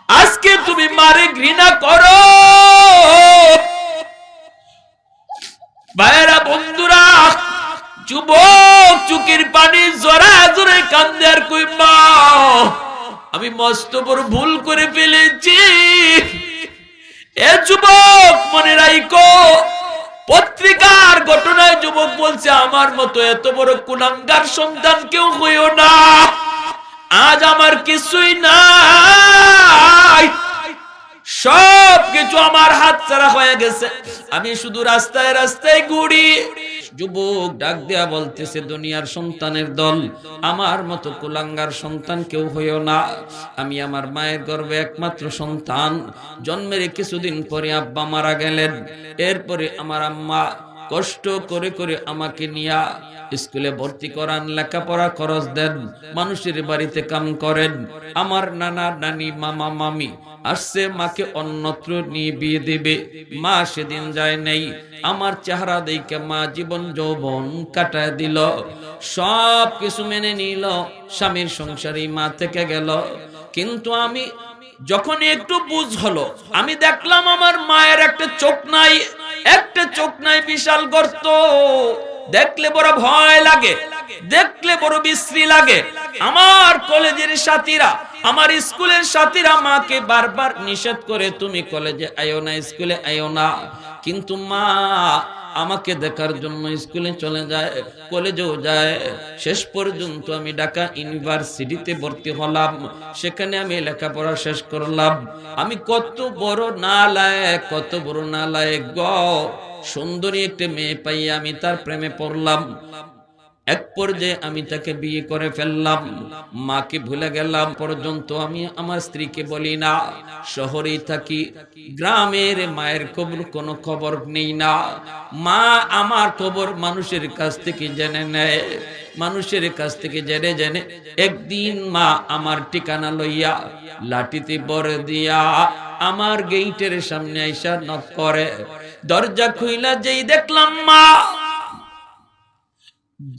আজকে তুমি মারে ঘৃণা করো। ভাইরা বন্ধুরা, যুবক চুকির পানি জোরে জোরে কান্দে আর কই মা আমি মস্ত বড় ভুল করে ফেলেছি। এ যুবক মনে রাখো, পত্রিকার ঘটনায় যুবক বলছে আমার মতো এত বড় কুলাঙ্গার সন্তান কেউ হইও না। আজ আমার কিছুই নাই, সব কিছু আমার হাত ছাড়া হয়ে গেছে, আমি শুধু রাস্তায় রাস্তায় ঘুরি। যুবক ডাক দেয়া বলতেছে দুনিয়ার সন্তানের দল, আমার মতো কুলাঙ্গার সন্তান কেউ হইও না। আমি আমার মায়ের গর্ভে একমাত্র সন্তান। জন্মের কিছুদিন পরে আব্বা মারা গেলেন। এরপরে আমার আম্মা কষ্ট করে করে আমাকে নিয়া স্কুলে ভর্তি করান, লেখাপড়া খরচ দেন, মানুষের বাড়িতে কাম করেন। আমার নানা নানি মামা মামি আসছে মাকে অন্যত্র নিয়ে বিয়ে দেবে, মা সেদিন যায় নাই। আমার চেহারা দেখে মা জীবন যৌবন কাটায় দিল, সব কিছু মেনে নিল, স্বামীর সংসারে মা থেকে গেল। কিন্তু আমি যখন একটু বুঝ হলো, আমি দেখলাম আমার মায়ের একটা চোখ নাই, একটা চোখ নাই, বিশাল গর্ত। দেখলে বড় ভয় লাগে, দেখলে বড় বিশ্রী লাগে। আমার কলেজের সাথীরা, আমার স্কুলের সাথীরা মাকে বারবার নিষেধ করে তুমি কলেজে আইও না, স্কুলে আইও না। কিন্তু মা আমাকে দেখার জন্য স্কুলে চলে যায়, কলেজেও যায়। শেষ পর্যন্ত আমি ঢাকা ইউনিভার্সিটিতে ভর্তি হলাম, সেখানে আমি লেখাপড়া শেষ করলাম। আমি কত বড় নালায়েক, কত বড় নালায়েক গো! সুন্দরী একটা মেয়ে পাইয়া আমি তার প্রেমে পড়লাম। এক পর্যায়ে আমি তাকে বিয়ে করে ফেললাম, মাকে ভুলে গেলাম। পর্যন্ত আমি আমার স্ত্রীকে বলি না, শহরেই থাকি, গ্রামের মায়ের খবর কোনো খবর নেই না। মা আমার খবর মানুষের কাছ থেকে জেনে নেয়, মানুষের কাছ থেকে জেনে জেনে একদিন মা আমার ঠিকানা লইয়া লাঠিতে বর দিয়া আমার গেইটের সামনে আইসা নক করে। দরজা খুইলা যেই দেখলাম মা,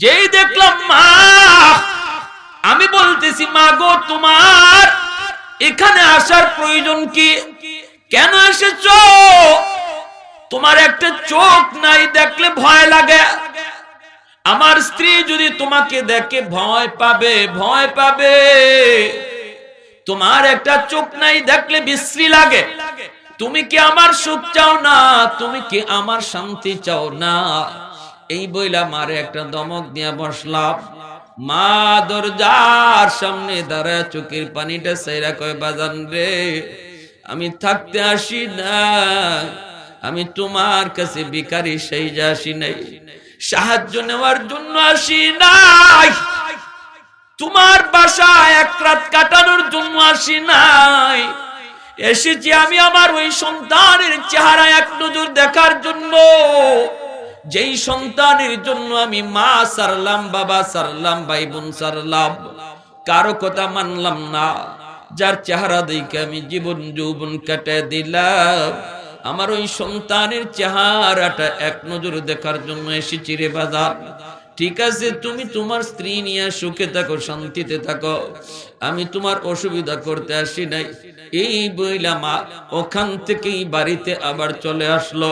যেই দেখলাম মা, আমি বলতেছি মা গো তোমার এখানে আসার প্রয়োজন কি? কেন এসেছো? তোমার একটা চোখ নাই, দেখলে ভয় লাগে। আমার স্ত্রী যদি তোমাকে দেখে ভয় পাবে, ভয় পাবে। তোমার একটা চোখ নাই, দেখলে বিশ্রী লাগে। তুমি কি আমার সুখ চাও না? তুমি কি আমার শান্তি চাও না? এই বইলা মারে একটা দমক দিয়া বসলাম। মা দরজার সামনে দাঁড়ায় চোখের পানিটা সাইরা কয় বাজান রে, আমি থাকতে আসি না, আমি তোমার কাছে ভিখারি সেজে আসি নাই, সাহায্য নেওয়ার জন্য আসি নাই, তোমার বাসায় এক রাত কাটানোর জন্য আসি নাই। এসেছি আমি আমার ওই সন্তানের চেহারা এক নজর দেখার জন্য, যেই সন্তানের জন্য আমি মা সারলাম, বাবা সারলাম, ভাই বোন সারলাম, কারো কথা মানলাম না, যার চেহারা দেখে আমি জীবন যৌবন কাটায় দিলাম। আমার ওই সন্তানের চেহারাটা এক নজর দেখার জন্য এসেছি রে বাজার। ঠিক আছে, তুমি তোমার স্ত্রী নিয়ে সুখে থাকো, শান্তিতে থাকো, আমি তোমার অসুবিধা করতে আসি নাই। এই বইলা মা ওখান থেকেই বাড়িতে আবার চলে আসলো।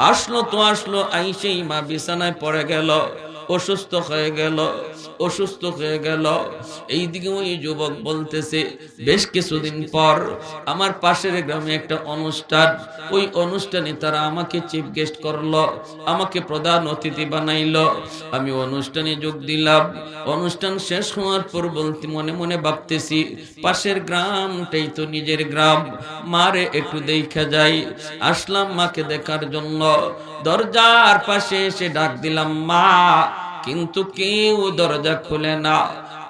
আসলো তো আসলো, আইসেই মা বিছানায় পড়ে গেল, অসুস্থ হয়ে গেল, অসুস্থ হয়ে গেল। এইদিকে ওই যুবক বলতেছে বেশ কিছুদিন পর আমার পাশের গ্রামে একটা অনুষ্ঠান, ওই অনুষ্ঠানে তারা আমাকে চিফ গেস্ট করলো, আমাকে প্রধান অতিথি বানাইলো। আমি অনুষ্ঠানে যোগ দিলাম। অনুষ্ঠান শেষ হওয়ার পর বলতে মনে মনে ভাবতেছি পাশের গ্রামটাই তো নিজের গ্রাম, মারে একটু দেখা যাই। আসলাম মাকে দেখার জন্য, দরজার পাশে এসে ডাক দিলাম মা, কিন্তু কেউ দরজা খুলে না।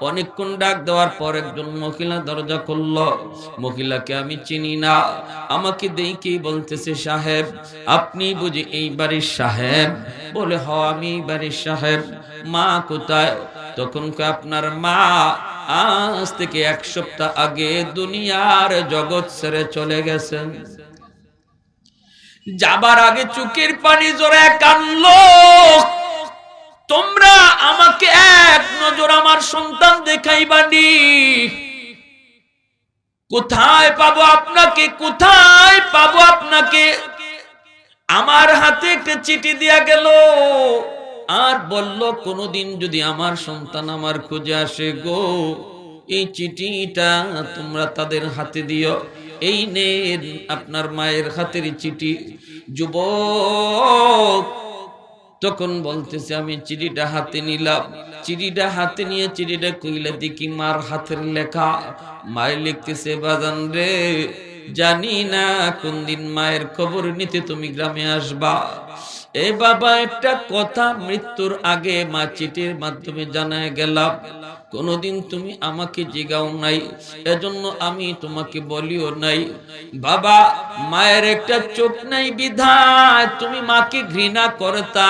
অনেকক্ষণ ডাক দেওয়ার পর একজন মহিলা দরজা খুললো। মহিলাকে আমি চিনি না, আমাকে দেখেই বলতেছে সাহেব, আপনি বুঝি এই বাড়ির সাহেব? বলে হ, আমি এই বাড়ির সাহেব। মা কোথায়? তখন আপনার মা আজ থেকে 1 সপ্তাহ আগে দুনিয়ার জগৎ ছেড়ে চলে গেছেন। যাবার আগে চোখের পানি জোরে কানলো, তোমরা আমাকে এক নজর আমার সন্তান দেখাইবানি। কোথায় পাবো আপনাকে, কোথায় পাবো আপনাকে? আমার হাতে একটা চিঠি দিয়া গেল আর বলল কোনদিন যদি আমার সন্তান আমার খোঁজে আসে গো, এই চিঠিটা তোমরা তাদের হাতে দিও। এই নেন আপনার মায়ের হাতের চিঠি। যুবক তখন বলতেছে আমি চিঠিটা হাতে নিলাম। চিঠিটা হাতে নিয়ে চিঠিটা কইলে দেখি মার হাতের লেখা। মায়ের লিখতেছে, বাজান রে, জানি না কোন দিন মায়ের খবর নিতে তুমি গ্রামে আসবা। এ বাবা, একটা কথা মৃত্যুর আগে মা চিঠির মাধ্যমে জানায় গেলাম, কোনদিন তুমি আমাকে জিগাও নাই, এজন্য আমি তোমাকে বলিও নাই। বাবা, মায়ের একটা চোখ নাই বিধায় তুমি মাকে ঘৃণা করতা,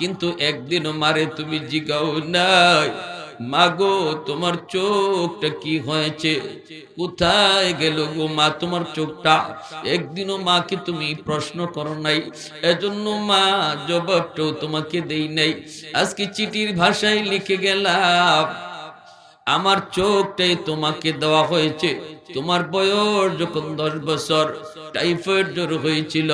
কিন্তু একদিনও মারে তুমি জিগাও নাই, মাগো তোমার চোখটা কি হয়েছে, কোথায় গেল গো মা তোমার চোখটা? একদিনও মাকে তুমি প্রশ্ন করো নাই, এজন্য মা জবাবটাও তোমাকে দেই নাই। আজকে চিঠির ভাষায় লিখে গেলাম, আমার চোখটাই তোমাকে দেওয়া হয়েছে। তোমার বয়স যখন 10 বছর, টাইফয়েড জ্বর হয়েছিল,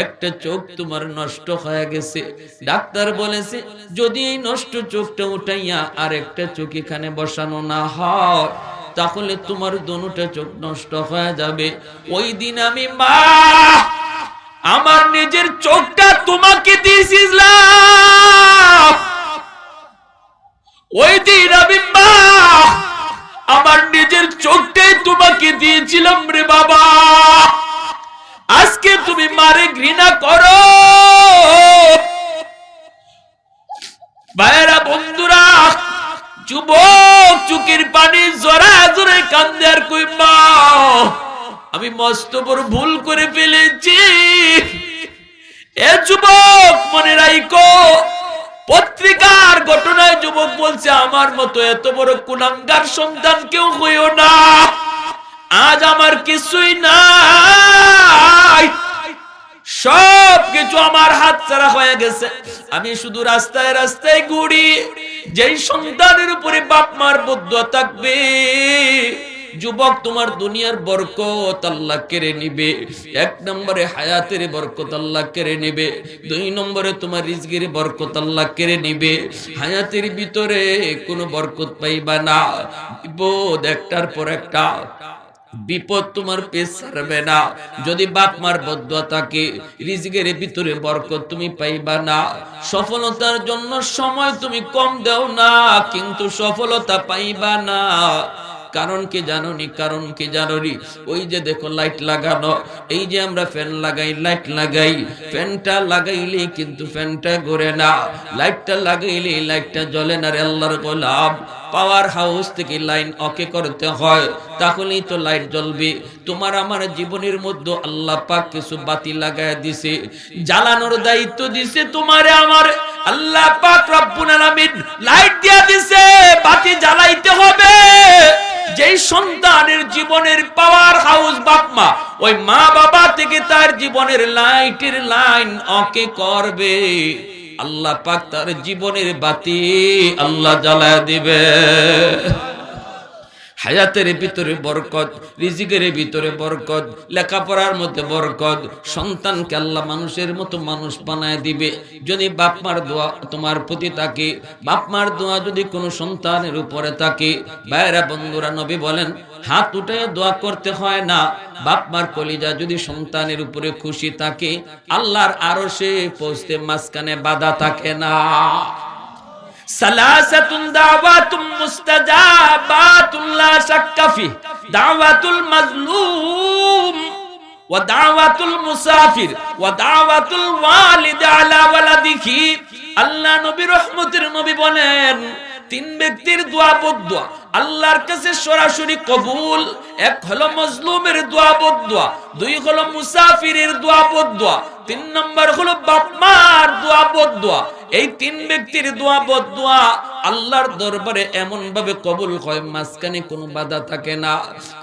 একটা চোখ তোমার নষ্ট হয়ে গেছে। ডাক্তার বলেছে যদি এই নষ্ট চোখটা উঠাইয়া আর একটা চোখ এখানে বসানো না হয়, তাহলে তোমার দুটো চোখ নষ্ট হয়ে যাবে। ওই দিন আমি মা আমার নিজের চোখটা তোমাকে দিয়েছিলাম। ওই দিন আমি মা আমার নিজের চোখটাই তোমাকে দিয়েছিলাম রে বাবা। আজকে তুমি মারে ঘৃণা করো। ভাইরা, বন্ধুরা, যুবক চোখের পানি জোরে জোরে কান্দে আর কই, মা আমি মস্ত বড় ভুল করে ফেলেছি। এ যুবক মনে রাখো, পত্রিকার ঘটনায় যুবক বলছে আমার মতো এত বড় কুলাঙ্গার সন্তান কেউ হইও না। আজ আমার কিছুই নাই, সব কিছু আমার হাত ছাড়া হয়ে গেছে। আমি শুধু রাস্তায় রাস্তায় ঘুরি। যেই সন্তানের উপরে বাপ মার বদুয়া থাকবে, যুবক তোমার দুনিয়ার বরকত আল্লাহ কেড়ে নিবে। 1 নম্বরে হায়াতের বরকত আল্লাহ কেড়ে নিবে, 2 নম্বরে তোমার রিজকের বরকত আল্লাহ কেড়ে নিবে। হায়াতের ভিতরে কোনো বরকত পাইবা না, বিপদ একটার পর একটা বিপদ তোমার পেছ ছাড়বে না। যদি বাপ মার বদুয়া থাকে, রিজকের ভিতরে বরকত তুমি পাইবা না। সফলতার জন্য সময় তুমি কম দাও না, কিন্তু সফলতা পাইবা না। কারণ কি জানোনি? কারণ কি জানোনি? ওই যে দেখো লাইট লাগানো, এই যে আমরা ফ্যান লাগাই, লাইট লাগাই, ফ্যানটা লাগাইলে কিন্তু ফ্যানটা ঘুরে না, লাইটটা লাগাইলে লাইটটা জ্বলে না রে আল্লাহর গোলাম। পাওয়ার হাউস থেকে লাইন ওকে করতে হয়, তাহলেই তো লাইট জ্বলবে। তোমার আমার জীবনের মধ্যে আল্লাহ পাক কিছু বাতি লাগায় দিছে, জ্বালানোর দায়িত্ব দিছে তোমারে আমার। আল্লাহ পাক রব্বুল আলামিন লাইট দিয়া দিছে, বাতি জ্বালাইতে হবে। যেই সন্তানের জীবনের পাওয়ার হাউস বাপ মা, ওই মা বাবা থেকে তার জীবনের লাইটের লাইন ওকে করবে, আল্লাহ পাক তার জীবনের বাতি আল্লাহ জ্বালায় দিবে। হায়াতের ভিতরে বরকত, রিজিকের ভিতরে বরকত, লেখাপড়ার মধ্যে বরকত, সন্তানকে আল্লাহ মানুষের মতো মানুষ বানায় দিবে যদি বাপ মার দোয়া তোমার প্রতি থাকে। বাপ মার দোয়া যদি কোনো সন্তানের উপরে থাকে, ভাইরা বন্ধুরা, নবী বলেন হাত উঠে দোয়া করতে হয় না। বাপ মার কলিজা যদি সন্তানের উপরে খুশি থাকে, আল্লাহর আরশে পৌঁছতে মাঝখানে বাধা থাকে না। সালাসাতুন দাওয়াতুম মুস্তাজাবাতুন লা শাক্কা ফি, দাওয়াতুল মাজলুম ওয়া দাওয়াতুল মুসাফির ওয়া দাওয়াতুল ওয়ালিদ আলা ওয়ালাদিহি। আল্লাহ নবী রহমতের নবী বলেন 3 ব্যক্তির দোয়া বদদোয়া আল্লাহর কাছে সরাসরি কবুল। 1 হলো মজলুমের দোয়া বদদোয়া, 2 হলো মুসাফিরের দোয়া বদদোয়া, 3 নম্বর হলো বাপ মার দোয়া বদদোয়া। এই 3 ব্যক্তির দোয়া বদদোয়া আল্লাহর দরবারে এমন ভাবে কবুল হয়, মাঝখানে কোনো বাধা থাকে না।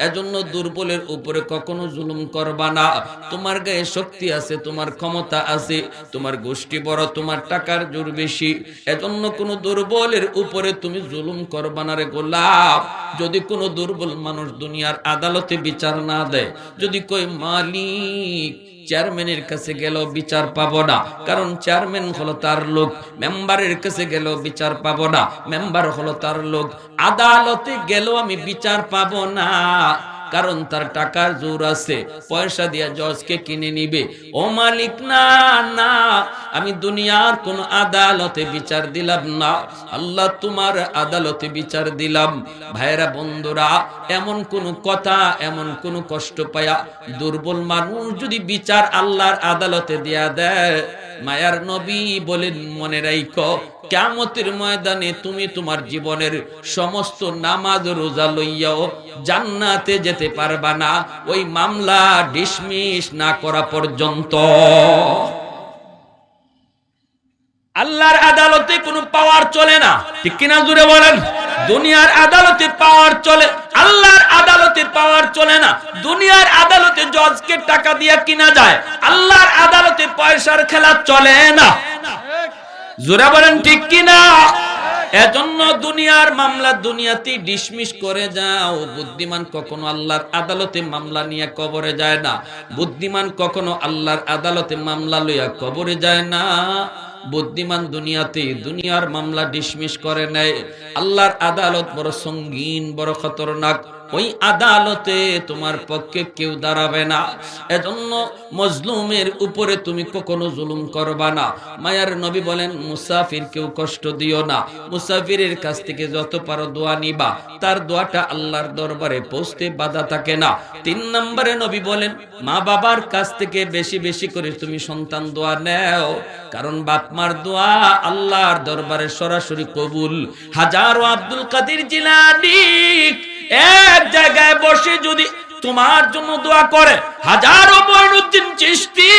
এজন্য দুর্বলের উপরে কখনো জুলুম করবা না। তোমার গায়ে শক্তি আছে, তোমার ক্ষমতা আছে, তোমার গোষ্ঠী বড়, তোমার টাকার জোর বেশি, এজন্য কোনো দুর্বলের উপরে তুমি জুলুম করবা না রে গোলাম। যদি কোনো দুর্বল মানুষ দুনিয়ার আদালতে বিচার না দেয়, যদি কই মালিক চেয়ারম্যানের কাছে গেল বিচার পাবো না, কারণ চেয়ারম্যান হলো তার লোক, মেম্বারের কাছে গেল বিচার পাবো না, মেম্বার হলো তার লোক, আদালতে গেল আমি বিচার পাবো না, কারণ তার টাকার জোর আছে, পয়সা দিয়া জজকে কিনে নিবে। ও মালিক না না, আমি দুনিয়ার কোন আদালতে বিচার দিলাম না, আল্লাহ তোমার আদালতে বিচার দিলাম। ভাইরা বন্ধুরা, এমন কোন কথা, এমন কোন কষ্ট পায়া দুর্বল মানুষ যদি বিচার আল্লাহর আদালতে দিয়া দেয়, মায়ার নবী বলেন মনে রাখো, কিয়ামতের ময়দানে তুমি তোমার জীবনের সমস্ত নামাজ রোজা লইয়াও জান্নাতে যেতে পারবা না, ওই মামলা ডিসমিস না করা পর্যন্ত। আল্লাহর আদালতে কোনো পাওয়ার চলে না, ঠিক কিনা জুড়ে বলেন? দুনিয়ার আদালতে পাওয়ার চলে, আল্লাহর আদালতে পাওয়ার চলে না। দুনিয়ার আদালতে জজকে টাকা দিয়ে কিনা যায়, আল্লাহর আদালতে পয়সার খেলা চলে না। জোরে বলেন ঠিক কিনা? এজন্য দুনিয়ার মামলা দুনিয়াতেই ডিসমিস করে যাও। বুদ্ধিমান কখনো আল্লাহর আদালতে মামলা নিয়ে কবরে যায় না, বুদ্ধিমান কখনো আল্লাহর আদালতে মামলা লইয়া কবরে যায় না। বুদ্ধিমান দুনিয়াতে দুনিয়ার মামলা ডিসমিস করে নেয়। আল্লাহর আদালত বড় সঙ্গীন, বড় খতরনাক, ওই আদালতে তোমার পক্ষে কেউ দাঁড়াবে না। এজন্য মজলুমের উপরে তুমি কখনো জুলুম করবা না। মায়ার নবী বলেন, মুসাফির কেউ কষ্ট দিও না, মুসাফিরের কাছ থেকে যত পারো দোয়া নিবা, তার দোয়াটা আল্লাহর দরবারে পৌঁছতে বাধা থাকে না। 3 নম্বরে নবী বলেন, মা বাবার কাছ থেকে বেশি বেশি করে তুমি সন্তান দোয়া নেও, কারণ বাপ মার দোয়া আল্লাহর দরবারে সরাসরি কবুল। হাজারো আব্দুল কাদের জিলানী এক জায়গায় বসে যদি তোমার জন্য দোয়া করে, হাজারো মঈনুদ্দিন চিশতি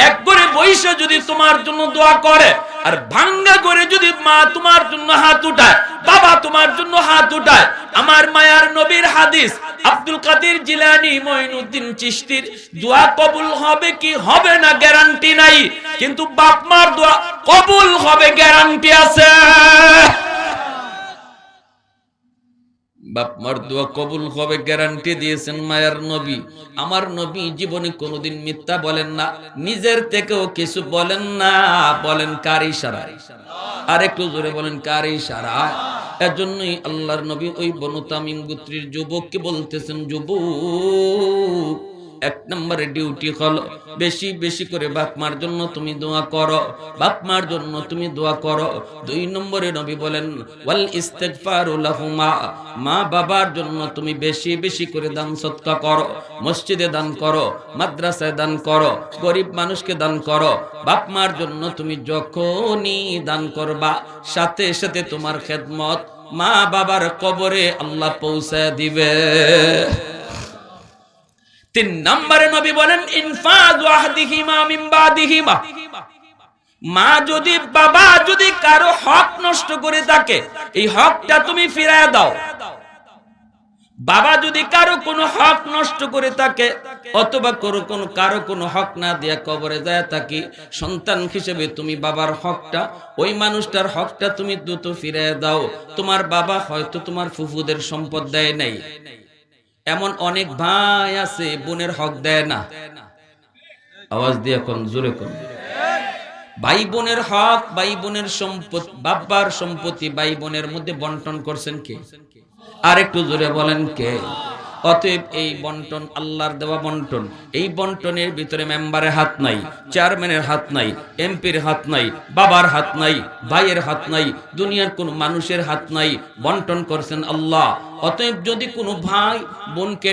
এক করে বসে যদি তোমার জন্য দোয়া করে, আর ভাঙ্গা করে যদি মা তোমার জন্য হাত উঠায়, বাবা তোমার জন্য হাত উঠায়, আমার মায়ার নবীর হাদিস, আব্দুল কাদের জিলানী মঈনুদ্দিন চিশতির দোয়া কবুল হবে কি হবে না গ্যারান্টি নাই, কিন্তু বাপ মার দোয়া কবুল হবে গ্যারান্টি আছে। বাপ মার দোয়া কবুল হবে গ্যারান্টি দিয়েছেন মায়ার নবী। আমার নবী জীবনে কোনোদিন মিথ্যা বলেন না, নিজের থেকেও কিছু বলেন না। বলেন কার ইশারায়? আর একটু জোরে বলেন কার ইশারায়? এজন্যই আল্লাহর নবী ওই বনু তামিম গোত্রের যুবককে বলতেছেন, যুবক, 1 নম্বরে ডিউটি হলো বেশি বেশি করে বাপ মার জন্য তুমি দোয়া করো, বাপ মার জন্য তুমি দোয়া করো। 2 নম্বরে নবী বলেন, ওয়াল ইস্তিগফারু লাহুমা, মা বাবার জন্য তুমি বেশি বেশি করে দান সদকা করো, মসজিদে দান করো, মাদ্রাসায় দান করো, গরিব মানুষকে দান করো। বাপ মার জন্য তুমি যখনই দান করবা, সাথে সাথে তোমার খেদমত মা বাবার কবরে আল্লাহ পৌঁছে দিবে। 3 নম্বরে নবী বলেন, ইনফাযু আহদিহিমা মিন বাদিহিমা, মা যদি বাবা যদি কারো হক নষ্ট করে থাকে, এই হকটা তুমি ফিরায় দাও। বাবা যদি কারো কোনো হক নষ্ট করে থাকে, অথবা কারো কোনো হক না দিয়া কবরে যায় থাকি, সন্তান হিসেবে তুমি বাবার হকটা, ওই মানুষটার হকটা তুমি দ্রুত ফিরায় দাও। তোমার বাবা হয়তো তোমার ফুফুদের সম্পদ দেয় নাই, এমন অনেক ভাই আছে বোনের হক দেয় না। আওয়াজ দিয়ে কোন জোরে কোন, ভাই বোনের হক, ভাই বোনের সম্পদ, বাবার সম্পত্তি ভাই বোনের মধ্যে বন্টন করছেন কে? আর একটু জোরে বলেন কে? অতএব এই বন্টন আল্লাহর দেওয়া বন্টন, এই বন্টনের ভিতরে মেম্বারের হাত নাই, চেয়ারম্যানের হাত নাই, এমপির হাত নাই, বাবার হাত নাই, ভাইয়ের হাত নাই, দুনিয়ার কোন মানুষের হাত নাই, বন্টন করছেন আল্লাহ। অতএব যদি কোনো ভাই বোনকে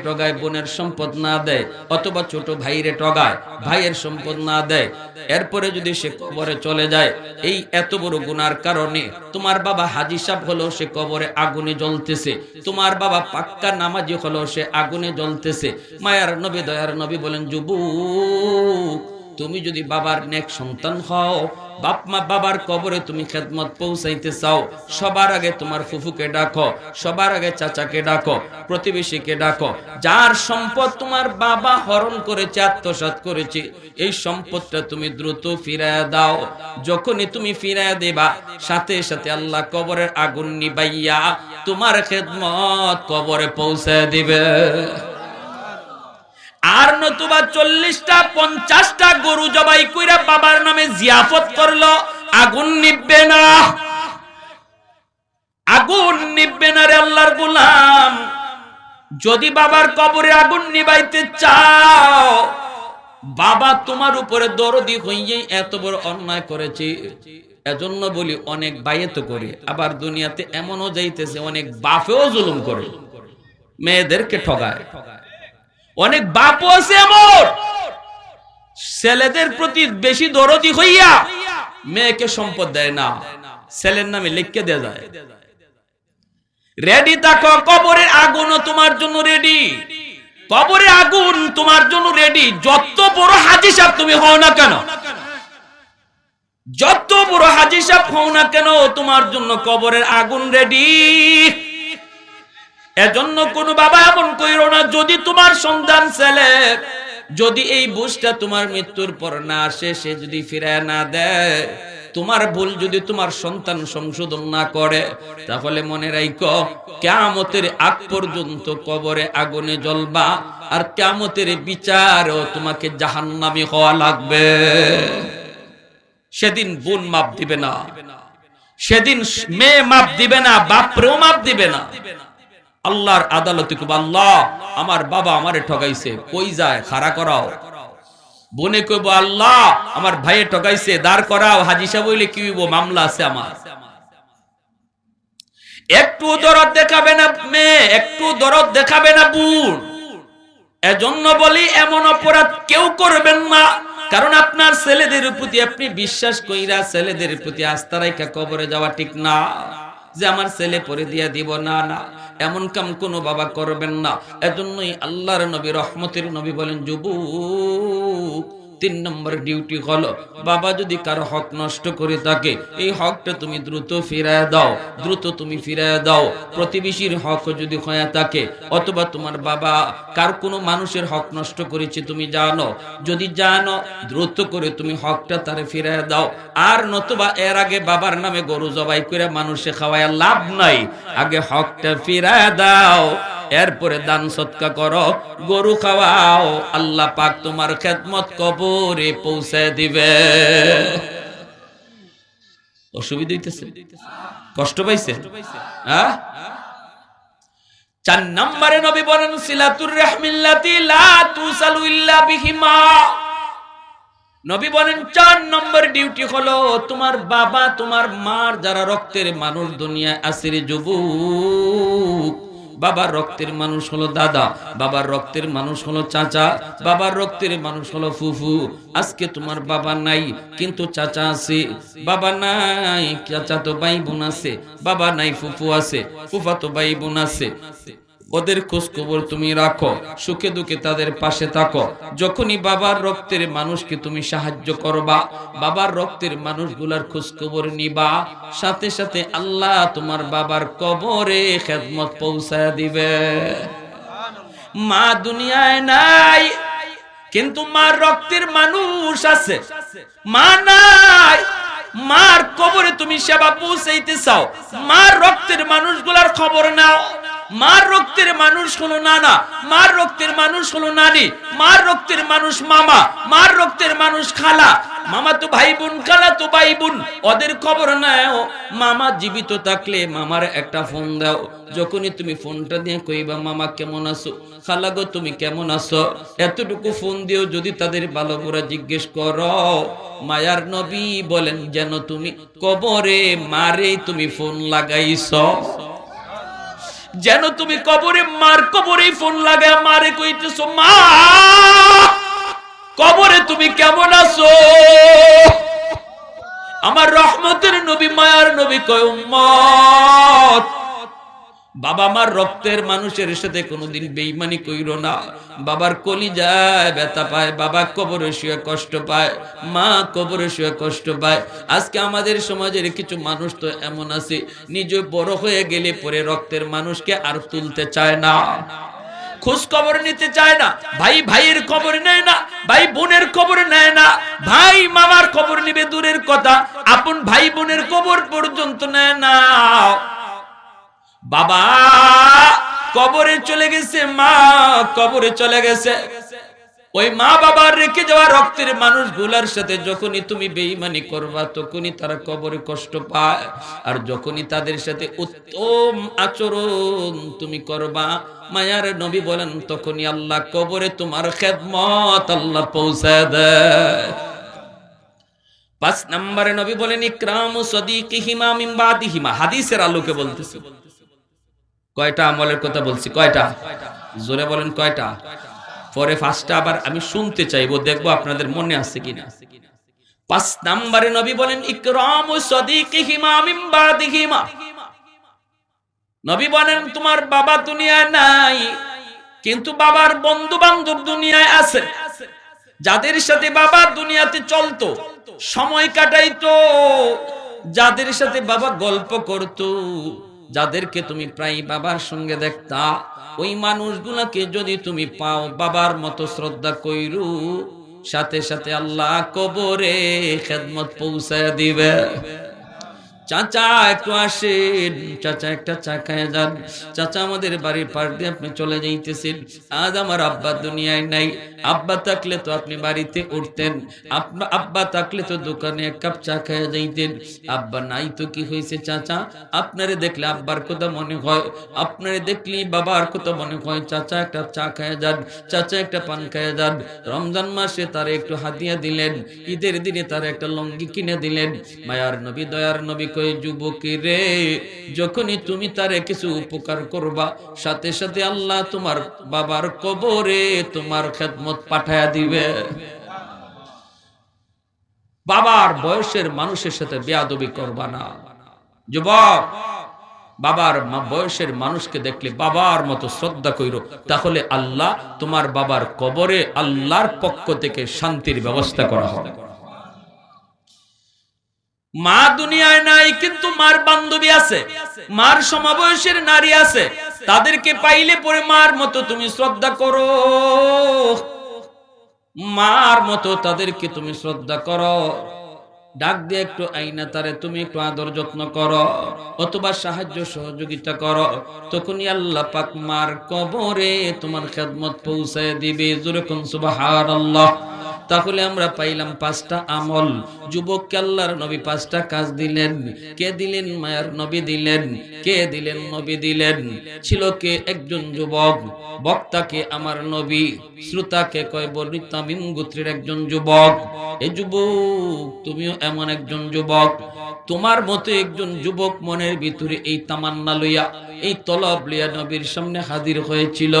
ঠগায়, বোনের সম্পদ না দেয়, অথবা ছোট ভাইরে ঠগায়, ভাইয়ের সম্পদ না দেয়, এরপরে যদি সে কবরে চলে যায়, এই এত বড় গুনার কারণে তোমার বাবা হাজী সাহেব হলো, সে কবরে আগুনে জ্বলতেছে, তোমার বাবা পাক্কা নামাজি হলো, সে আগুনে জ্বলতেছে। মায়ার নবী, দয়ার নবী বলেন, যুবক, তুমি যদি বাবার নেক সন্তান হও, বাপ মা বাবার কবরে তুমি খেদমত পৌঁছাইতে চাও, সবার আগে তোমার ফুফুকে ডাকো, সবার আগে চাচাকে ডাকো, প্রতিবেশীকে ডাকো। যার সম্পদ তোমার বাবা হরণ করেছে, আত্মসাৎ করেছে, এই সম্পদটা তুমি দ্রুত ফিরায়া দাও। যখনই তুমি ফিরায়া দেবা, সাথে সাথে আল্লাহ কবরের আগুন নিবাইয়া তোমার খেদমত কবরে পৌঁছায় দিবে। আর নতুবা 40টা 50টা গরু জবাই কইরা বাবার নামে জিয়াফত করলো, আগুন নিববে না, আগুন নিববে না রে আল্লাহর গোলাম। যদি বাবার কবরে আগুন নিবাইতে চাও, বাবা তোমার উপরে দরদি হইয়ে এত বড় অন্যায় করেছে। এজন্য বলি অনেক বাইয়ে তো করে, আবার দুনিয়াতে এমনও যাইতেছে অনেক বাপেও জুলুম করে, মেয়েদেরকে ঠগায়। অনেক বাপও আছে এমন ছেলেদের প্রতি বেশি দরদি হইয়া মেয়েকে সম্পদ দেয় না, ছেলের নামে লিখে দেয়া যায়। রেডি থাকো, কবরের আগুনও তোমার জন্য রেডি, কবরের আগুন তোমার জন্য রেডি। যত বড় হাজী সাহেব তুমি হও না কেন, যত বড় হাজী সাহেব হও না কেন, তোমার জন্য কবরের আগুন রেডি। এজন্য কোন বাবা এমন কইরো না, যদি তোমার সন্তান ছেলে যদি এই বুঝটা তোমার মৃত্যুর পর না আসে, সে যদি ফিরায় না দেয়, তোমার ভুল যদি তোমার সন্তান সংশোধন না করে, তাহলে মনে রাখো কিয়ামতের আগ পর্যন্ত কবরে আগুনে জ্বলবা, আর কিয়ামতের বিচারও তোমাকে জাহান্নামী হওয়া লাগবে। সেদিন বোন মাপ দিবে না, সেদিন মেয়ে মাপ দিবে না, বাপরেও মাপ দিবে না। আল্লাহর আদালতে কইব, আল্লাহ আমার বাবা আমারে ঠগাইছে, কই যায় খাড়া করাও। বোনে কইব, আল্লাহ আমার ভাইয়ে ঠগাইছে, দাঁড় করাও। হাজী সাহেব হইলে কি হইব, মামলা আছে আমার। একটু দরদ দেখাবে না মেয়ে, একটু দরদ দেখাবে না বোন। এজন্য বলি এমন অপরাধ কেউ করবেন না, কারণ আপনার ছেলেদের প্রতি আপনি বিশ্বাস কইরা ছেলেদের প্রতি আস্থা রাখা কবরে যাওয়া ঠিক না। যে আমার ছেলে পরে দিয়া দিব, না না, এমন কাম কোনো বাবা করবেন না। এজন্যই আল্লাহর নবী রহমতের নবী বলেন, যুবক 3 নম্বর ডিউটি হলো, বাবা যদি কারো হক নষ্ট করে থাকে, এই হকটা তুমি দ্রুত ফিরায় দাও, দ্রুত তুমি ফিরায় দাও। প্রতিবেশীর হক যদি হয়ে থাকে, অথবা তোমার বাবা কার কোনো মানুষের হক নষ্ট করেছে তুমি জানো, যদি জানো দ্রুত করে তুমি হকটা তারে ফিরায় দাও। আর নতুবা এর আগে বাবার নামে গরু জবাই করে মানুষে খাওয়ায় লাভ নাই, আগে হকটা ফিরায় দাও, এরপরে দান সৎকা করো, গরু খাওয়াও, আল্লাহ পাক তোমার খেদমত কবরে পৌঁছায় দিবে। অসুবিধা হইতেছে, কষ্ট পাইছে? 4 নম্বরে নবী বলেন, সিলাতুর রাহমিল্লাতি লা তুসালু ইল্লা বিহিমা। নবী বলেন 4 নম্বর ডিউটি হলো, তোমার বাবা তোমার মার যারা রক্তের মানুষ দুনিয়ায় আছে রে যুবক, বাবার রক্তের মানুষ হলো দাদা, বাবার রক্তের মানুষ হলো চাচা, বাবার রক্তের মানুষ হলো ফুফু। আজকে তোমার বাবা নাই কিন্তু চাচা আছে, বাবা নাই চাচা তো ভাই বোন আছে, বাবা নাই ফুফু আছে, ফুফা তো ভাই বোন আছে। ওদের খোঁজ খবর তুমি রাখো, সুখে দুঃখে তাদের পাশে থাকো। যখনই বাবার রক্তের মানুষকে তুমি সাহায্য করবা, বাবার রক্তের মানুষগুলার খোঁজ খবর নিবা, সাথে সাথে আল্লাহ তোমার বাবার কবরে খেদমত পৌঁছায় দিবে। মা দুনিয়ায় নাই কিন্তু মার রক্তের মানুষ আছে, মা নাই, মার কবরে তুমি সেবা পৌঁছাইতে চাও, মার রক্তের মানুষগুলার খবর নাও। মার রক্তের মানুষ হলো নানা, মার রক্তের মানুষ হলো নানি, মার রক্তের মানুষ মামা, মার রক্তের মানুষ খালা, মামা তো ভাই বোন, খালা তো ভাই বোন, ওদের খবর নাও। মামা জীবিত থাকলে মামার একটা ফোন দাও, যখনই তুমি ফোনটা দিয়ে কইবা মামা কেমন আছো, খালা গো তুমি কেমন আছো, এতটুকু ফোন দিও যদি তাদের ভালো করে জিজ্ঞেস করো। মায়ার নবী বলেন, যেন তুমি কবরে মারে তুমি ফোন লাগাইছো, যেন তুমি কবরে মার কবরে ফোন লাগায় মারে কইতেছো, মা কবরে তুমি কেমন আছো। আমার রহমতের নবী মায়ার নবী কয়, উম্মত বাবা মার রক্তের মানুষের সাথে কোনোদিন বেঈমানি কইরো না। বাবার কলিজায় ব্যথা পায়, বাবা কবরে শুয়ে কষ্ট পায়, মা কবরে শুয়ে কষ্ট পায়। আজকে আমাদের সমাজের কিছু মানুষ তো এমন আছে, নিজে বড় হয়ে গেলে পরে রক্তের মানুষকে আর তুলতে চায় না, খোঁজ খবর নিতে চায় না। ভাই ভাইয়ের খবর নেয় না, ভাই বোনের খবর নেয় না। ভাই মামার খবর নিবে দূরের কথা, আপন ভাই বোনের খবর পর্যন্ত নেয় না। বাবা কবরে চলে গেছে, মা কবরে চলে গেছে, ওই মা বাবার রেখে যাওয়া রক্তের মানুষগুলার সাথে যখনই তুমি বেঈমানি করবা তখনই তারা কবরে কষ্ট পায়। আর যখনই তাদের সাথে উত্তম আচরণ তুমি করবা, মায়ার নবী বলেন, তখনই আল্লাহ কবরে তোমার খেদমত আল্লাহ পৌঁছায় দেয়। 5 নম্বরে নবী বলেন, ইকরামু সাদিকিহিমা মিন বাদিহিমা। হাদিসের আলোকে বলতেছি। কয়টা আমলের কথা বলছি? কয়টা? জোরে বলেন কয়টা? পরে 5টা আবার আমি শুনতে চাইবো, দেখবো আপনাদের মনে আছে কিনা। 5 নম্বরে নবী বলেন, ইকরামু সাদিকিহিমা মিন বাদিহিমা। নবী বলেন, তোমার বাবা দুনিয়ায় নাই, কিন্তু বাবার বন্ধু বান্ধব দুনিয়ায় আছে। যাদের সাথে বাবা দুনিয়াতে চলতো, সময় কাটাইতো, যাদের সাথে বাবা গল্প করতো, যাদেরকে তুমি প্রায় বাবার সঙ্গে দেখতা, ওই মানুষগুলাকে যদি তুমি পাও, বাবার মতো শ্রদ্ধা কইরু, সাথে সাথে আল্লাহ কবরে খেদমত পৌঁছায় দিবে। চাচা একটু আসেন, চাচা একটা চা খায় যান। চাচা আমাদের বাড়ির পাশ দিয়ে আপনি চলে যাইতেছেন, আজ আমার আব্বা দুনিয়ায় নাই। আব্বা থাকলে তো আপনি বাড়িতে উঠতেন, আব্বা থাকলে তো দোকানে 1 কাপ চা খায় যাইতেন। আব্বা নাই তো কি হয়েছে চাচা? আপনারে দেখলে আব্বার কথা মনে হয়, আপনারে দেখলেই বাবার কথা মনে হয়। চাচা একটা চা খায় যান, চাচা একটা পান খায় যান। রমজান মাসে তারে একটু হাদিয়া দিলেন, ঈদের দিনে তারে একটা লঙ্গি কিনে দিলেন। মায়ার নবী দয়ার নবী কই, যুবকী রে, যখনই তুমি তারে কিছু উপকার করবা, সাথে সাথে আল্লাহ তোমার বাবার কবরে তোমার খেদমত পাঠায়া দিবে। বাবার বয়সের মানুষের সাথে বেয়াদবি করবা না। যুবক, বাবার বয়সের মানুষকে দেখলে বাবার মতো শ্রদ্ধা কইরো, তাহলে আল্লাহ তোমার বাবার কবরে আল্লাহর পক্ষ থেকে শান্তির ব্যবস্থা করা হবে। মা দুনিয়ায় নাই, কিন্তু মার বান্ধবী আছে, মার সমবয়সের নারী আছে, তাদেরকে পাইলে পরে মার মতো তুমি শ্রদ্ধা করো, মার মতো তাদেরকে তুমি শ্রদ্ধা করো। ডাক দিয়ে একটু আইনা তারে তুমি একটু আদর যত্ন করো, অথবা সাহায্য সহযোগিতা করো, তখনই আল্লাহ পাক মার কবরে তোমার খেদমত পৌঁছায় দিবে। জোরে কোন সুবহানাল্লাহ। তাহলে আমরা পাইলাম 5টা আমল। যুবককে আল্লাহর নবী 5টা কাজ দিলেন। কে দিলেন? মায়ার নবী দিলেন। কে দিলেন? নবী দিলেন। ছিল কে? একজন যুবক। বক্তাকে আমার নবী, শ্রোতাকে কয় বনি তামিম গোত্রের একজন যুবক। এই যুবক, তুমিও এমন একজন যুবক, তোমার মতো একজন যুবক মনের ভিতরে এই তামান্না লইয়া, এই তলব লইয়া নবীর সামনে হাজির হয়েছিল।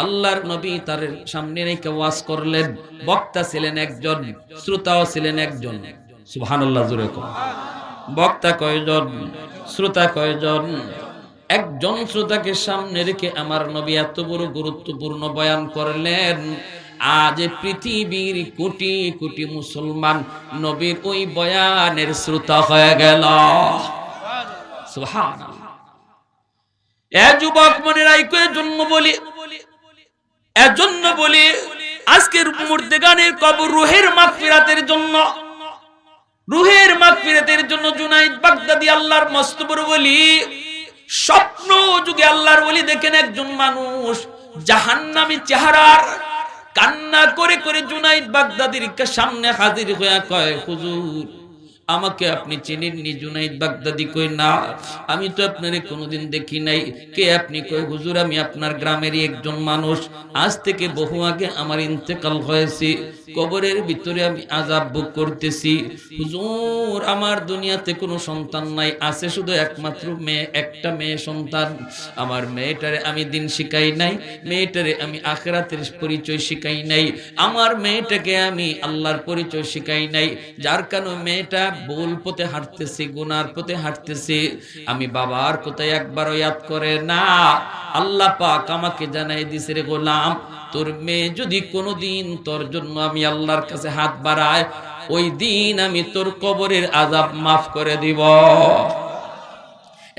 আল্লাহর নবী তার সামনে রেখে ওয়াজ করলেন। বক্তা ছিলেন একজন, শ্রোতাও ছিলেন একজন। সুবহানাল্লাহ, জোরে কর। বক্তা কয়জন? শ্রোতা কয়জন? একজন শ্রোতাকে সামনে রেখে আমার নবী এত বড় গুরুত্বপূর্ণ বয়ান করলেন, আজ পৃথিবীর কোটি কোটি মুসলমান নবীর ওই বয়ানের শ্রোতা হয়ে গেল। সুবহানাল্লাহ। এ যুবক মনে রাখো, এজন্য বলি আজকের মুর্দে গানের কবর রুহের মাগফিরাতের জন্য, রুহের মাগফিরাতের জন্য জুনাইদ বাগদাদি আল্লাহর মস্ত বড় ওলি, স্বপ্ন যুগে আল্লাহর ওলি দেখেন একজন মানুষ জাহান্নামী চেহারার, কান্না করে করে জুনাইদ বাগদাদির সামনে হাজির হয়ে কয়, হুজুর আমাকে আপনি চিনেননি? জুনাইদ বাগদাদি কই, না আমি তো আপনারে কোনোদিন দেখি নাই। কে আপনি? কই, হুজুর আমি আপনার গ্রামেরই একজন মানুষ, আজ থেকে বহু আগে আমার ইন্তেকাল হয়েছে, কবরের ভিতরে আমি আযাব ভোগ করতেছি। হুজুর আমার দুনিয়াতে কোনো সন্তান নাই, আছে শুধু একমাত্র মেয়ে, একটা মেয়ে সন্তান। আমার মেয়েটারে আমি দিন শিখাই নাই, মেয়েটারে আমি আখিরাতের পরিচয় শিখাই নাই, আমার মেয়েটাকে আমি আল্লাহর পরিচয় শিখাই নাই, যার কারণে মেয়েটা ভুল পথে হাঁটতেছে, গুনার পথে হাঁটতেছে, আমি বাবার কথা একবারও ইয়াদ করে না। আল্লাহ পাক আমাকে জানাই দিছে, রে গোলাম, তোর মেয়ে যদি কোনোদিন তোর জন্য আমি আল্লাহর কাছে হাত বাড়ায়, ওই দিন আমি তোর কবরের আযাব মাফ করে দিব।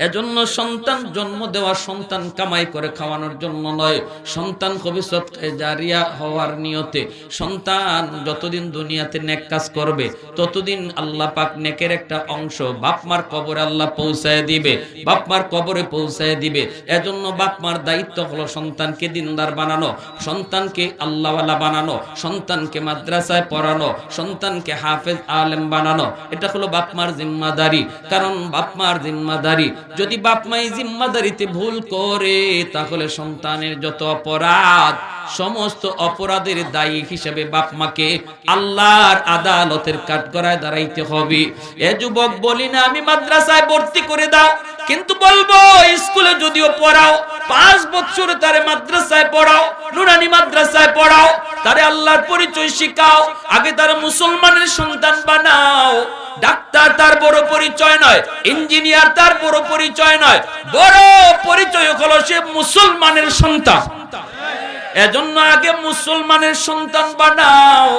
এজন্য সন্তান জন্ম দেওয়া সন্তান কামাই করে খাওয়ানোর জন্য নয়, সন্তান ভবিষ্যতে জারিয়া হওয়ার নিয়তে। সন্তান যতদিন দুনিয়াতে নেক কাজ করবে ততদিন আল্লাহ পাক নেকের একটা অংশ বাপমার কবরে আল্লাহ পৌঁছায় দিবে, বাপমার কবরে পৌঁছায় দিবে। এজন্য বাপমার দায়িত্ব হলো সন্তানকে দিনদার বানানো, সন্তানকে আল্লাহওয়ালা বানানো, সন্তানকে মাদ্রাসায় পড়ানো, সন্তানকে হাফেজ আলেম বানানো। এটা হলো বাপমার জিম্মাদারি। কারণ বাপমার জিম্মাদারি, যদি বাপমাই জিম্মাদারিতে ভুল করে তাহলে সন্তানের যত অপরাধ, সমস্ত অপরাধের দায়ী হিসেবে বাপমাকে আল্লাহর আদালতের কাঠগড়ায় দাঁড়াইতে হবে। এ যুবক বলি না আমি মাদ্রাসায় ভর্তি করে দাও, কিন্তু বলবো স্কুলে যদিও পড়াও, 5 বছর তারে মাদ্রাসায় পড়াও, নুরানি মাদ্রাসায় পড়াও, তারে আল্লাহর পরিচয় শিখাও, আগে তার মুসলমানের সন্তান বানাও। ডাক্তার তার বড় পরিচয় নয়, ইঞ্জিনিয়ার তার বড় পরিচয় নয়, বড় পরিচয় হলো সে মুসলমানের সন্তান। এজন্য আগে মুসলমানের সন্তান বানাও,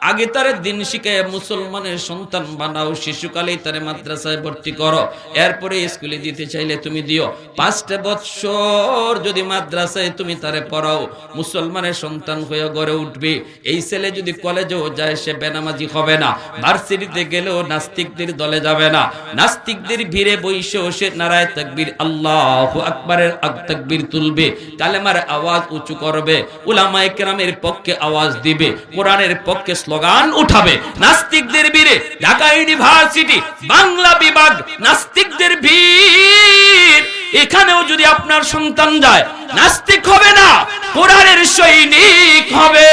আগে তারে দিন শিখায় মুসলমানের সন্তান বানাও। শিশুকালেই তারে মাদ্রাসায় ভর্তি করো, এরপরে স্কুলে দিতে চাইলে তুমি দিও। 5টা বছর যদি মাদ্রাসায় তুমি তারে পড়াও, মুসলমানের সন্তান হয়ে গড়ে উঠবে। এই ছেলে যদি কলেজেও যায় সে বেনামাজি হবে না, ভার্সিটিতে গেলেও নাস্তিকদের দলে যাবে না, নাস্তিকদের ভিড়ে বইসেও সে নারায়ে তাকবীর আল্লাহু আকবারের তাকবীর তুলবে, কালেমার আওয়াজ উঁচু করবে, উলামায়ে কেরামের পক্ষে আওয়াজ দিবে, কোরআনের পক্ষে স্লোগান উঠাবে। নাস্তিকদের ভিড়ে ঢাকা ইউনিভার্সিটি বাংলা বিভাগ নাস্তিকদের ভিড়, এখানেও যদি আপনার সন্তান যায়, নাস্তিক হবে না, কোরআনের সৈনিক হবে।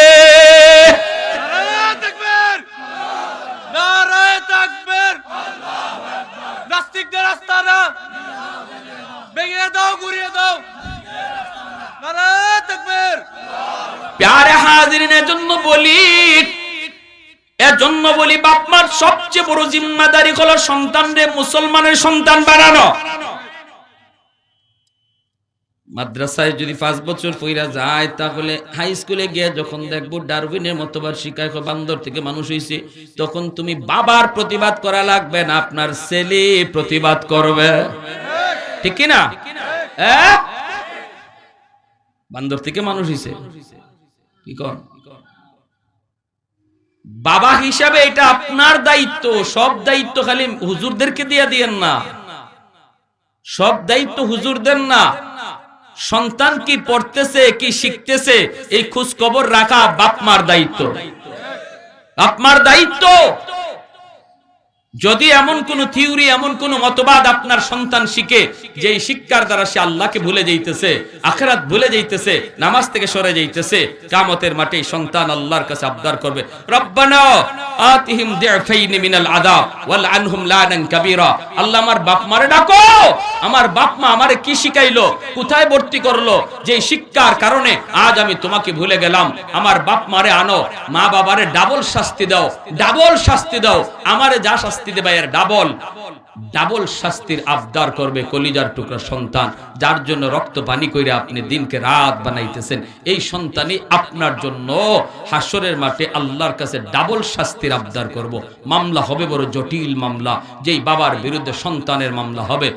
নারায়ে তাকবীর, নাস্তিকদের আস্তানা ভেঙে দাও, গুড়িয়ে দাও। নারায়ে তাকবীর। প্যারে হাজিরিন, এজন্য বলি বাপমার সবচেয়ে বড় জিম্মাদারি হলো সন্তানরে মুসলমানের সন্তান বানানো। মাদ্রাসায় যদি 5 বছর পইরা যায়, তাহলে হাই স্কুলে গিয়ে যখন দেখবো ডারউইনের মতবাদ শিখায় বান্দর থেকে মানুষ হইছে, তখন তুমি বাবার প্রতিবাদ করা লাগবে না, আপনার ছেলে প্রতিবাদ করবে। ঠিক কি না? বান্দর থেকে মানুষ হইছে, কি কর? বাবা হিসাবে এটা আপনার দায়িত্ব। সব দায়িত্ব খালি হুজুরদেরকে দিয়ে দিয়েন না, সব দায়িত্ব হুজুরদের না। সন্তান কি পড়তেছে, কি শিখতেছে, এই খোঁজ খবর রাখা বাপমার দায়িত্ব, আপনার দায়িত্ব। যদি এমন কোন থিওরি, এমন কোন মতবাদ আপনার সন্তান শিখে যে শিক্ষার দ্বারা সে আল্লাহকে ভুলে যাইতেছে, আখিরাত ভুলে যাইতেছে, নামাজ থেকে সরে যাইতেছে, কিয়ামতের মাঠে সন্তান আল্লাহর কাছে আবদার করবে, রব্বানা আতিহিম দি'ফাইন মিনাল আযাব ওয়াল আনহুম লানান কাবীরা। আল্লাহ আমার বাপ মারে ডাকো, আমার বাপ মা আমারে কি শিখাইলো, কোথায় ভর্তি করলো, যে শিক্ষার কারণে আজ আমি তোমাকে ভুলে গেলাম। আমার বাপ মারে আনো, মা বাবারে ডাবল শাস্তি দাও, ডাবল শাস্তি দাও, আমারে যা শাস্তি দেবে এর ডাবল ডাবল শাস্তির আবদার করবে কলিজার টুকরা সন্তান, যার জন্য রক্ত পানি কইরা আপনি দিনকে রাত বানাইতেছেন। এই সন্তানই আপনার জন্য হাসরের মাঠে আল্লাহর কাছে ডাবল শাস্তির আবদার করব। মামলা হবে বড় জটিল মামলা, যেই বাবার বিরুদ্ধে সন্তানের মামলা হবে।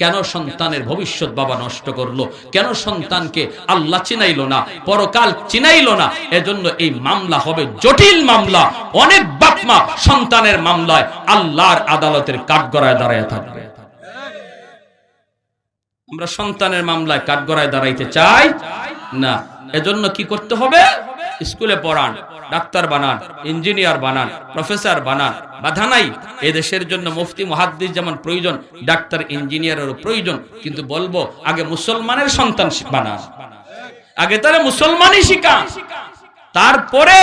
কেন সন্তানের ভবিষ্যৎ বাবা নষ্ট করলো, কেন সন্তানকে আল্লাহ চিনাইলো না, পরকাল চিনাইলো না, এজন্য এই মামলা হবে জটিল মামলা। অনেক বাপ মা সন্তানের মামলায় আল্লাহর আদালতের কাঠগড়ায় দাঁড়ায় থাকবে। আমরা সন্তানের মামলায় কাঠগড়ায় দাঁড়াইতে চাই না। এজন্য কি করতে হবে? স্কুলে পড়ান, ডাক্তার বানান, ইঞ্জিনিয়ার বানান, প্রফেসর বানান, বাধা নাই। এদেশের জন্য মুফতি মুহাদ্দিস যেমন প্রয়োজন, ডাক্তার ইঞ্জিনিয়ারেরও প্রয়োজন। কিন্তু বলবো আগে মুসলমানের সন্তান বানান, আগে তারা মুসলমানই শিখান, তারপরে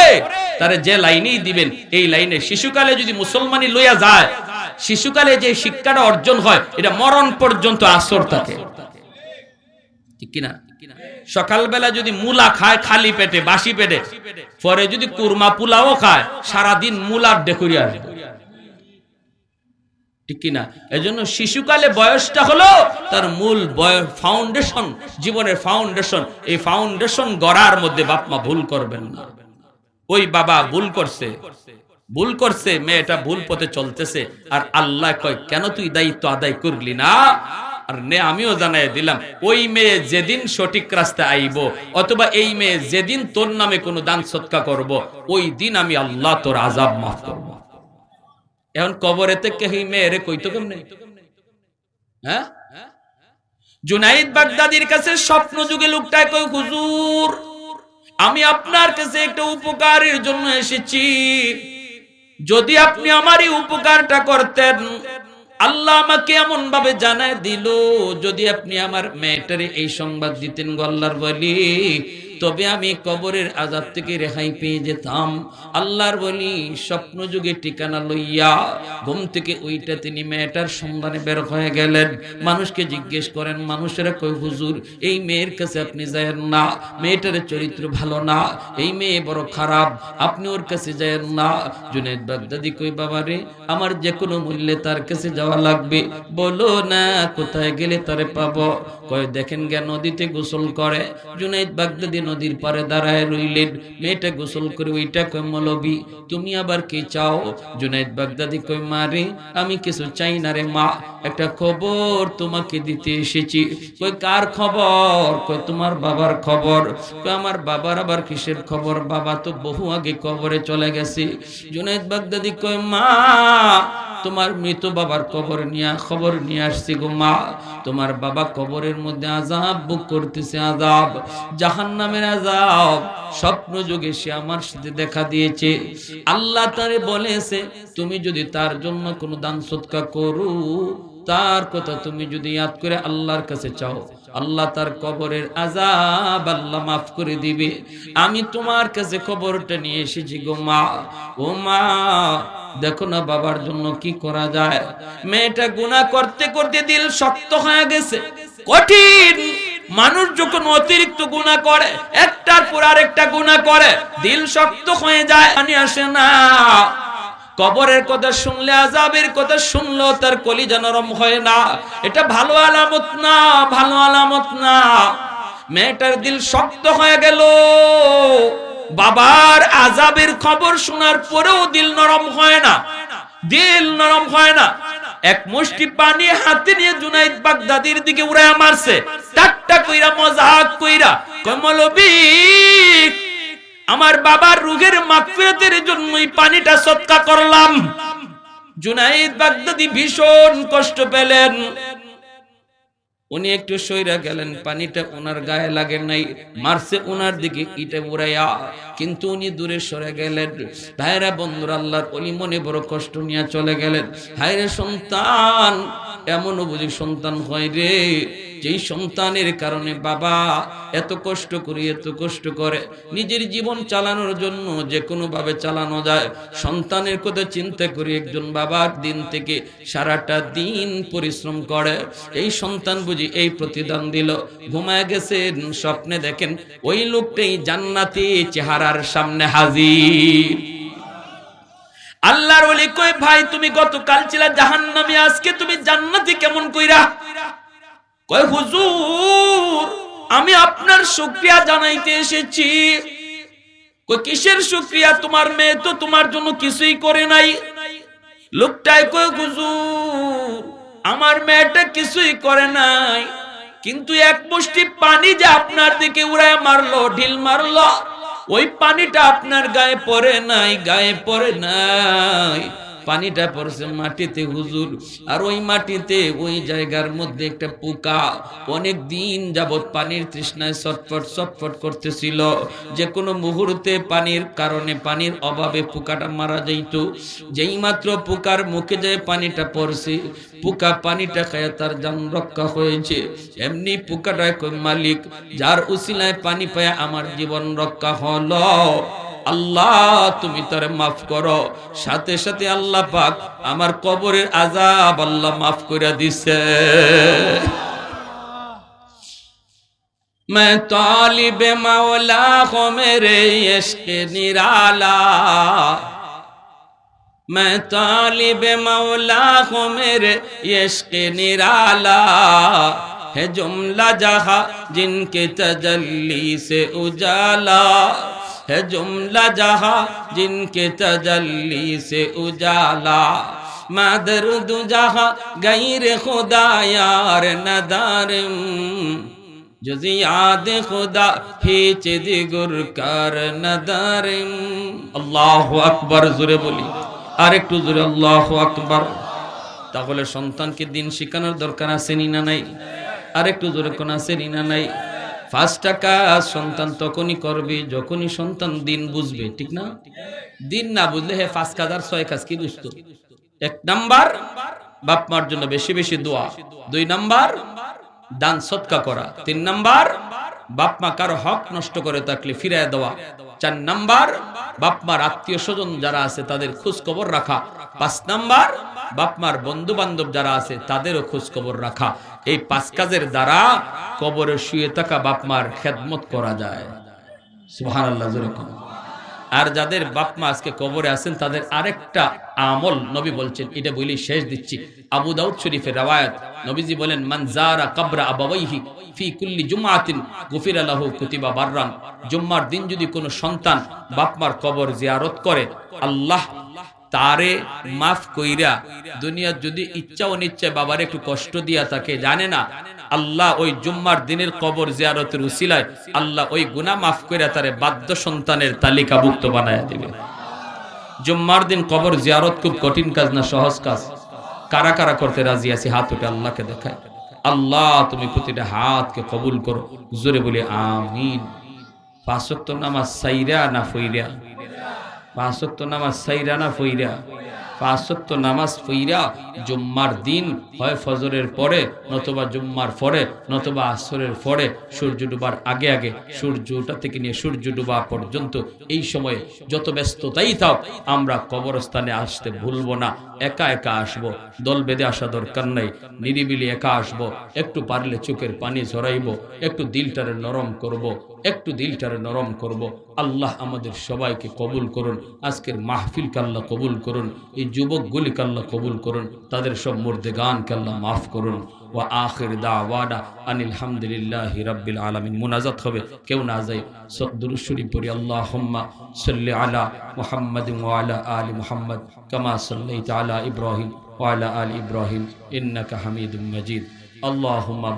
তারা যে লাইনেই দিবেন এই লাইনে। শিশুকালে যদি মুসলমানি লইয়া যায়, শিশুকালে যে শিক্ষাটা অর্জন হয় এটা মরণ পর্যন্ত আসর থাকে, ঠিক কিনা? সকালবেলা যদি মুলা খায় খালি পেটে, বাসি পেটে, পরে যদি কুরমা পোলাও খায়, সারাদিন মুলার ডেকুরিয়া। ঠিক কিনা? এজন্য শিশুকালে বয়সটা হলো তার মূল ফাউন্ডেশন, জীবনের ফাউন্ডেশন। এই ফাউন্ডেশন গড়ার মধ্যে বাপ মা ভুল করবেন না। ওই বাবা ভুল করছে, মেয়েটা ভুল পথে চলতেছে, আর আল্লাহ কয় কেন তুই দায়িত্ব আদায় করলি না? আর নে আমিও জানাই দিলাম, ওই মেয়ে যেদিন সঠিক রাস্তায় আইব, অথবা এই মেয়ে যেদিন তোর নামে কোনো দান সৎকা করব, ওই দিন আমি আল্লাহ তোর আযাব মাফ করব। এখন কবরেতে কেহি মেয়েরে কইতো কেমনে? হ্যাঁ, জুনাইদ বাগদাদির কাছে স্বপ্ন যুগে লোকটায় কই, হুজুর আমি আপনার কাছে একটা উপকারের জন্য এসেছি, যদি আপনি আমার এই উপকারটা করতেন, আল্লাহ আমাকে এমন ভাবে জানায় দিল, যদি আপনি আমার মেয়েটারে এই সংবাদ দিতেন গো আল্লাহর ওলি, তবে আমি কবরের আযাব থেকে রেহাই পেয়ে যেতাম। আল্লাহর ওলি স্বপ্ন যুগে ঠিকানা লইয়া ঘুম থেকে ওইটা তিনি মেয়েটার সন্ধানে বের হয়ে গেলেন। মানুষকে জিজ্ঞেস করেন, মানুষেরা কই হুজুর এই মেয়ের কাছে আপনি যায়েন না, মেয়েটার চরিত্র ভালো না, এই মেয়ে বড় খারাপ, আপনি ওর কাছে যায়েন না। জুনাইদ বাগদাদি কই, বাবা রে আমার যে কোনো মূল্যে তার কাছে যাওয়া লাগবে, বলো না কোথায় গেলে তারে পাবো? কয় দেখেন গে নদীতে গোসল করে। জুনাইদ বাগদাদি নদীর পারে দাঁড়ায় রইলেন, মেয়েটা গোসল করে ওইটা কয় মৌলবি তুমি আবার কি চাও? জুনাইদ বাগদাদি কয় মা রে আমি কিছু চাই না রে মা, একটা খবর তোমাকে দিতে এসেছি। কই কার খবর? কয় তোমার বাবার খবর। কয় আমার বাবার আবার কিসের খবর? বাবা তো বহু আগে কবরে চলে গেছে। জুনাইদ বাগদাদি কয় মা তোমার মৃত বাবার খবর নিয়ে আসছি গো মা। তোমার বাবা কবরের মধ্যে আযাব ভোগ করতেছে, আযাব, জাহান্নামের আযাব। স্বপ্ন যুগে সে আমার সাথে দেখা দিয়েছে, আল্লাহ তারে বলেছে তুমি যদি তার জন্য কোনো দান সদকা করো, তার কথা তুমি যদি ইয়াদ করে আল্লাহর কাছে চাও, আল্লাহ তার কবরের আযাব আল্লাহ মাফ করে দিবে। আমি তোমার কাছে খবরটা নিয়ে এসেছি গো মা। ও মা দেখো না বাবার জন্য কি করা যায়। মেয়েটা গুনাহ করতে করতে দিল শক্ত হয়ে গেছে, কঠিন। মানুষ যখন অতিরিক্ত গুনাহ করে, একটার পর আরেকটা গুনাহ করে, দিল শক্ত হয়ে যায়, পানি আসে না। কবরের কথা শুনলে, আযাবের কথা শুনলেও তার কলিজা নরম হয় না। এটা ভালো আলামত না, ভালো আলামত না। মেয়েটার দিল শক্ত হয়ে গেল, বাবার আযাবের খবর শোনার পরেও দিল নরম হয় না, দিল নরম হয় না। এক মুষ্টি পানি হাতে নিয়ে জুনাইদ বাগদাদির দিকে উড়াইয়া মারছে, টাকটা কইরা, মজাক কইরা, কয় মৌলবি আমার বাবার রোগের মাগফিরাতের জন্যই পানিটা সদকা করলাম। জুনাইদ বাগদাদি ভীষণ কষ্ট পেলেন, উনি একটু সইরা গেলেন, পানিটা ওনার গায়ে লাগে নাই, মারছে ওনার দিকে ইটা উড়াইয়া, কিন্তু উনি দূরে সরে গেলেন। ভাইরা বন্ধুরা, আল্লাহর ওলি মনে বড় কষ্ট নিয়ে চলে গেলেন। হায়রে সন্তান, এমনও বুঝি সন্তান হয় রে, যেই সন্তানের কারণে বাবা এত কষ্ট করে নিজের জীবন চালানোর জন্য যে কোনো ভাবে চালানো যায়। সন্তানের কথা চিন্তা করে একজন বাবা দিন থেকে সারাটা দিন পরিশ্রম করে, এই সন্তান বুঝি এই প্রতিদান দিল। ঘুমায় গেছেন, স্বপ্নে দেখেন ওই লোকটাই জান্নাতি চেহারার সামনে হাজির। আল্লাহর ওলি কই, ভাই তুমি গতকাল ছিলা জাহান্নামী, আজকে তুমি জান্নাতি কেমন কইরা? কয় হুজুর আমি আপনার শুকরিয়া জানাইতে এসেছি। কই কিসের শুকরিয়া? তোমার মেয়ে তো তোমার জন্য কিছুই করে নাই। লোকটাই কয় হুজুর আমার মেয়েটা কিছুই করে নাই, কিন্তু এক মুষ্টি পানি যে আপনার দিকে উড়ায় মারলো, ঢিল মারলো, ওই পানিটা আপনার গায়ে পড়ে নাই, গায়ে পড়ে নাই, পানিটা পড়ছে মাটিতে হুজুর। আর ওই মাটিতে ওই জায়গার মধ্যে একটা পোকা অনেক দিন যাবত পানির তৃষ্ণায় ছটফট করতেছিল। যে কোনো মুহূর্তে পানির কারণে, পানির অভাবে পোকাটা মারা যাইত। যেই মাত্র পোকার মুখে যায় পানিটা পড়ছে, পোকা পানিটা খায় তার জান রক্ষা হয়েছে। এমনি পোকাটা কই মালিক যার উসিলায় পানি পায় আমার জীবন রক্ষা হলো, আল্লাহ তুমি তারে মাফ করো। সাথে সাথে আল্লাহ পাক আমার কবরের আযাব আল্লাহ মাফ করে দিছে। मैं तालिब मौला हो मेरे इश्क निराला, मैं तालिब मौला हूँ मेरे इश्क निराला है जुमला जहां जिनके तजल्ली से उजाला है जुमला जहां जिनके तजल्ली से उजाला मदरुद जहां गैर खुदा यार नदारम जुज़ याद खुदा हिच दिगुर कर नदारम। अल्लाहु আকবার জোরে বলি আর একটু জোরে আল্লাহু আকবার। তাহলে সন্তানকে দিন শেখানোর দরকার আছে না নাই? আর একটু জোরে কোন আছে না নাই? ফার্স্টটা কাজ সন্তান তখনই করবে যখনই সন্তান দিন বুঝবে, ঠিক না? দিন না বুঝলে হে 5 কাজ আর 6 কাজ কি বুঝতো? 1 নাম্বার বাপ মার জন্য বেশি বেশি দোয়া, 2 নাম্বার দান সদকা করা, 3 নাম্বার বাপ মা কারো হক নষ্ট করে থাকলে ফিরিয়ে দেওয়া, 4 নাম্বার বাপ মার আত্মীয় স্বজন যারা আছে তাদের খোঁজ খবর রাখা, 5 নাম্বার বাপ মার বন্ধু বান্ধব যারা আছে তাদেরও খোঁজ খবর রাখা। এই 5 কাজের দ্বারা কবরে শুয়ে থাকা বাপ মার খেদমত করা যায়। সুবহানাল্লাহ জোরে কোন। আর যাদের বাপ মা আজকে কবরে আছেন তাদের আরেকটা আমল নবী বলছেন, এটা বলি শেষ দিচ্ছি। আবু দাউদ শরীফের রওয়ায়াত, নবীজি বলেন মান যারা কবর আবাওয়াইহি ফি কুল্লি জুমআতিন গুফিরা লাহু কুতিবা বাররান। জুম্মার দিন যদি কোনো সন্তান বাপ মার কবর জিয়ারত করে, আল্লাহ তারে মাফ কইরা দুনিয়ার যদি ইচ্ছা অনিচ্ছা বাবার একটু কষ্ট দিয়া থাকে, জানে না আল্লাহ ওই জুম্মার দিনের কবর জিয়ারতের উসিলায় আল্লাহ ওই গুনাহ মাফ কইরা তারে বাধ্য সন্তানের তালিকাভুক্ত বানায়া দিবে। জুম্মার দিন কবর জিয়ারত খুব কঠিন কাজ না সহজ কাজ? কারা কারা করতে রাজি আছে হাত উঠে আল্লাহকে দেখায়। আল্লাহ তুমি প্রতিটা হাতকে কবুল করো, জোরে বলি আমিন। 5 ওয়াক্ত নামাজ সাইরা না ফইরা? 5 ওয়াক্ত নামাজ সাইরা না ফইরা? 5 ওয়াক্ত নামাজ ফইরা জুম্মার দিন হয় ফজরের পরে নতুবা জুম্মার পরে নতুবা আসরের পরে সূর্য ডুবার আগে আগে, সূর্য ওঠা থেকে নিয়ে সূর্য ডুবা পর্যন্ত এই সময়ে যত ব্যস্ততাই থাক আমরা কবরস্থানে আসতে ভুলবো না। একা একা আসবো, দল বেঁধে আসা দরকার নাই, নিরিবিলি একা আসবো। একটু পারলে চোখের পানি ঝরাইবো, একটু দিলটারে নরম করব, একটু দিলটারে নরম করব। আল্লাহ আমাদের সবাইকে কবুল করুন, আজকের মাহফিলকে আল্লাহ কবুল করুন, এই যুবকগুলিকে আল্লাহ কবুল করুন, তাদের সব মুর্দেগানকে আল্লাহ মাফ করুন। ওয়া আখির দাওয়ানা আনিল হামদুলিল্লাহি রাব্বিল আলামিন। মুনাজাত হবে, কেউ না যায় দুরূদ শরীফ পড়ি। আল্লাহুম্মা সাল্লি আলা মুহাম্মাদিন ওয়া আলা আলি মুহাম্মাদ কামা সাল্লাইতা আলা ইব্রাহিম ওয়া আলা আলি ইব্রাহিম ইন্নাকা হামিদুম মাজিদ। আল্লাহুম্মা